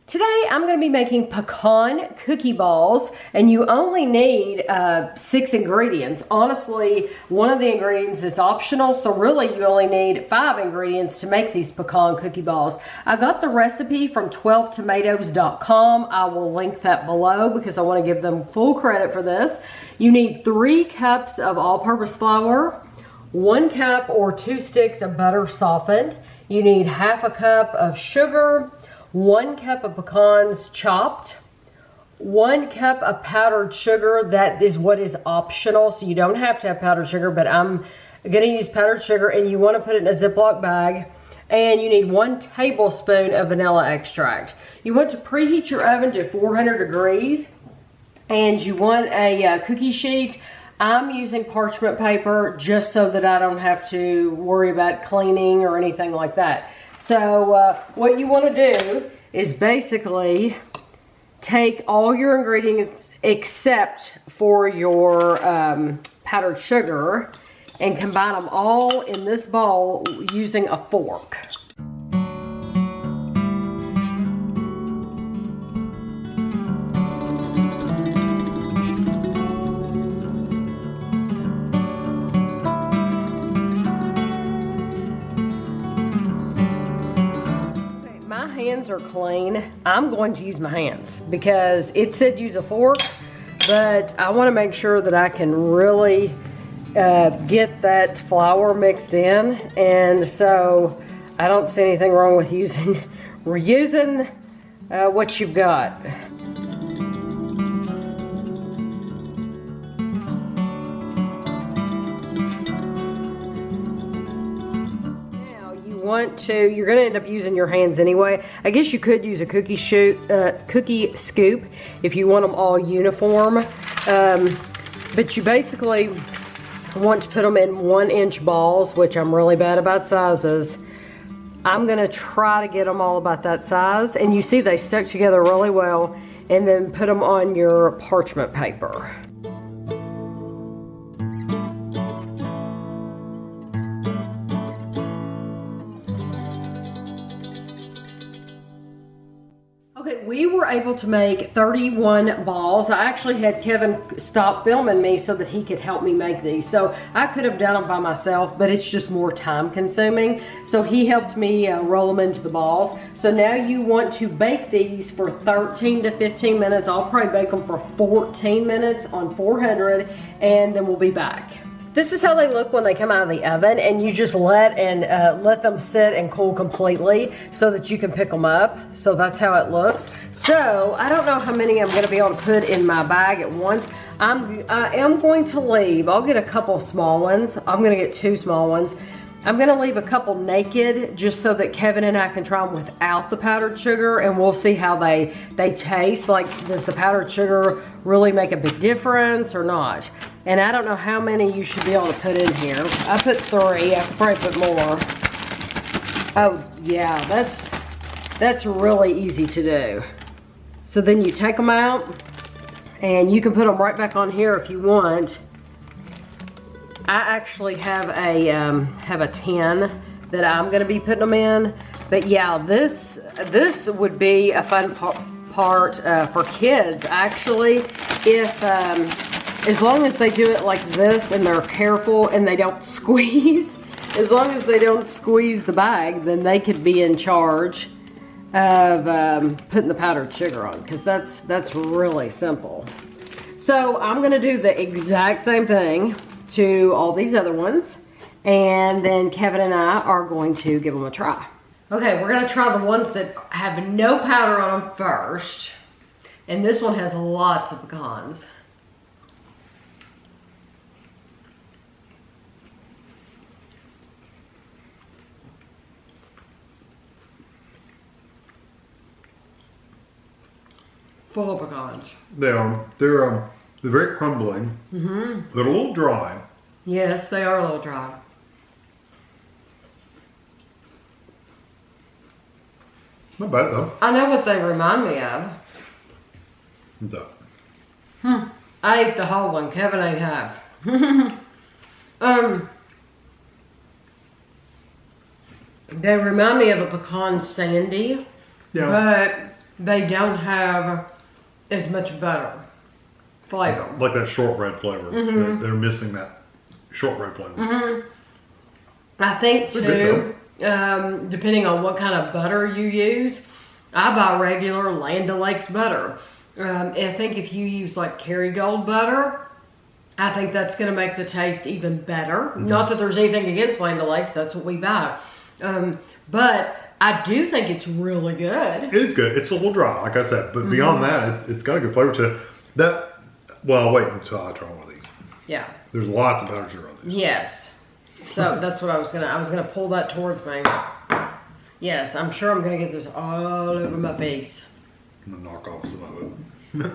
Today I'm going to be making pecan cookie balls, and you only need 6 ingredients. Honestly, one of the ingredients is optional, so really you only need 5 ingredients to make these pecan cookie balls. I got the recipe from 12tomatoes.com. I will link that below because I want to give them full credit for this. You need 3 cups of all-purpose flour, 1 cup or 2 sticks of butter softened. You need half a cup of sugar, 1 cup of pecans chopped, 1 cup of powdered sugar. That is what is optional, so you don't have to have powdered sugar, but I'm going to use powdered sugar, and you want to put it in a Ziploc bag. And you need 1 tablespoon of vanilla extract. You want to preheat your oven to 400 degrees, and you want a cookie sheet. I'm using parchment paper just so that I don't have to worry about cleaning or anything like that. So what you want to do is basically take all your ingredients except for your powdered sugar and combine them all in this bowl using a fork. Hands are clean. I'm going to use my hands because it said use a fork, but I want to make sure that I can really get that flour mixed in, and so I don't see anything wrong with using what you've got. You're going to end up using your hands anyway. I guess you could use a cookie scoop if you want them all uniform, but you basically want to put them in 1-inch balls, which I'm really bad about sizes. I'm going to try to get them all about that size, and you see they stuck together really well, and then put them on your parchment paper. Okay, we were able to make 31 balls. I actually had Kevin stop filming me so that he could help me make these. So I could have done them by myself, but it's just more time consuming. So he helped me roll them into the balls. So now you want to bake these for 13 to 15 minutes. I'll probably bake them for 14 minutes on 400, and then we'll be back. This is how they look when they come out of the oven, and you just let them sit and cool completely so that you can pick them up. So that's how it looks. So I don't know how many I'm going to be able to put in my bag at once. I am going to leave. I'll get a couple small ones. I'm going to get 2 small ones. I'm going to leave a couple naked just so that Kevin and I can try them without the powdered sugar, and we'll see how they taste. Like, does the powdered sugar really make a big difference or not? And I don't know how many you should be able to put in here. I put 3. I could probably put more. Oh yeah, that's really easy to do. So then you take them out, and you can put them right back on here if you want. I actually have a tin that I'm going to be putting them in. But yeah, this would be a fun part for kids actually, if as long as they do it like this and they're careful and they don't squeeze. As long as they don't squeeze the bag, then they could be in charge of putting the powdered sugar on, because that's really simple. So I'm going to do the exact same thing to all these other ones, and then Kevin and I are going to give them a try. Okay, we're going to try the ones that have no powder on them first, and this one has lots of pecans. Full of pecans. They are. They're very crumbly. Mm-hmm. They're a little dry. Yes, they are a little dry. Not bad though. I know what they remind me of. I ate the whole one. Kevin ate half. They remind me of a pecan sandy. Yeah. But they don't have as much butter flavor. Like that shortbread flavor. Mm-hmm. They're missing that shortbread flavor. Mm-hmm. I think too, depending on what kind of butter you use, I buy regular Land O'Lakes butter. I think if you use like Kerrygold butter, I think that's going to make the taste even better. Mm-hmm. Not that there's anything against Land O'Lakes, that's what we buy. But I do think it's really good. It is good. It's a little dry, like I said. But beyond that, it's got a good flavor to it. Well, I'll wait until I try one of these. Yeah. There's lots of powdered sugar on these. Yes. So that's what I was gonna pull that towards me. Yes, I'm sure I'm gonna get this all over my face. I'm gonna knock off some of it.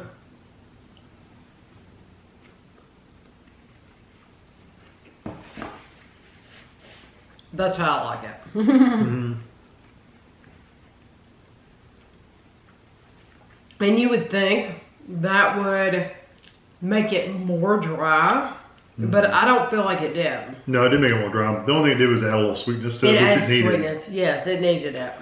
That's how I like it. Mm-hmm. And you would think that would make it more dry, but I don't feel like it did. No, it didn't make it more dry. The only thing it did was add a little sweetness to it, which it needed. Sweetness. Yes, it needed it.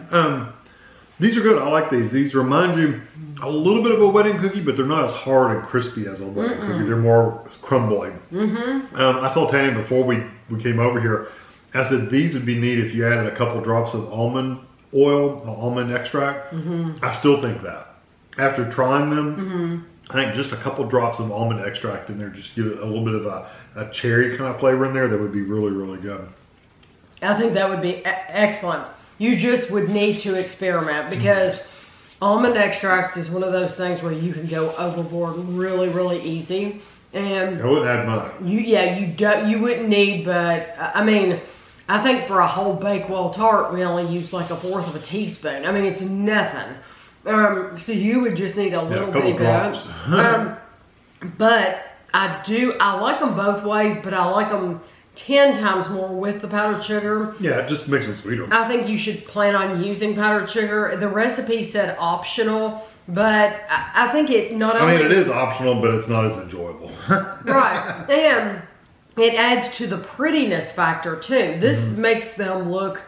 These are good. I like these. These remind you a little bit of a wedding cookie, but they're not as hard and crispy as a wedding cookie. They're more crumbling. I told Tanya before we came over here, I said these would be neat if you added a couple drops of almond oil, almond extract. I still think that. After trying them, I think just a couple drops of almond extract in there, just give it a little bit of a cherry kind of flavor in there, that would be really, really good. I think that would be excellent. You just would need to experiment, because almond extract is one of those things where you can go overboard really, really easy. And I wouldn't add much. You wouldn't need, but I mean, I think for a whole Bakewell tart, we only use like 1/4 of a teaspoon. I mean, it's nothing. So you would just need a little bitty bit. But I like them both ways, but I like them 10 times more with the powdered sugar. Yeah, it just makes them sweeter. I think you should plan on using powdered sugar. The recipe said optional, but I think it not only... I mean, it is optional, but it's not as enjoyable. Right. And it adds to the prettiness factor, too. This makes them look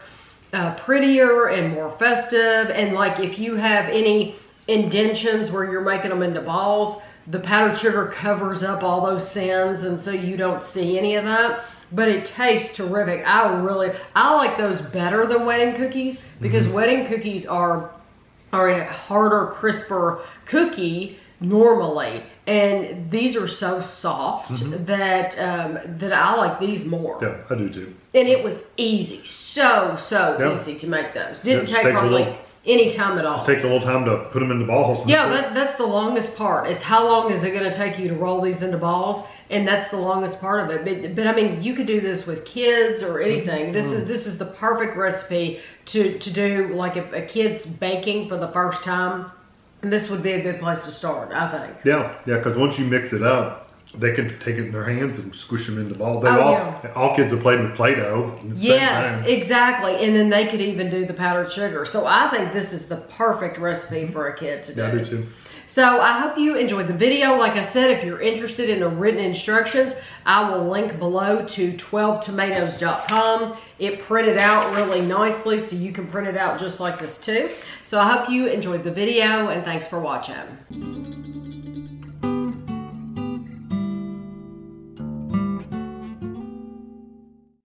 prettier and more festive. And like if you have any indentions where you're making them into balls, the powdered sugar covers up all those sins, and so you don't see any of that. But it tastes terrific. I like those better than wedding cookies, because wedding cookies are a harder, crisper cookie normally, and these are so soft that I like these more. Yeah, I do too. And it was easy, so easy to make those. Didn't take hardly any time at all. It takes a little time to put them into balls. Yeah, that's the longest part, is how long is it going to take you to roll these into balls, and that's the longest part of it. But I mean, you could do this with kids or anything. This is the perfect recipe to do, like if a kid's baking for the first time. This would be a good place to start, I think. Yeah, because once you mix it up, they can take it in their hands and squish them into balls. All kids have played with Play-Doh. Yes, exactly. And then they could even do the powdered sugar. So I think this is the perfect recipe for a kid to do. Yeah, I do too. So I hope you enjoyed the video. Like I said, if you're interested in the written instructions, I will link below to 12tomatoes.com. It printed out really nicely, so you can print it out just like this too. So I hope you enjoyed the video, and thanks for watching.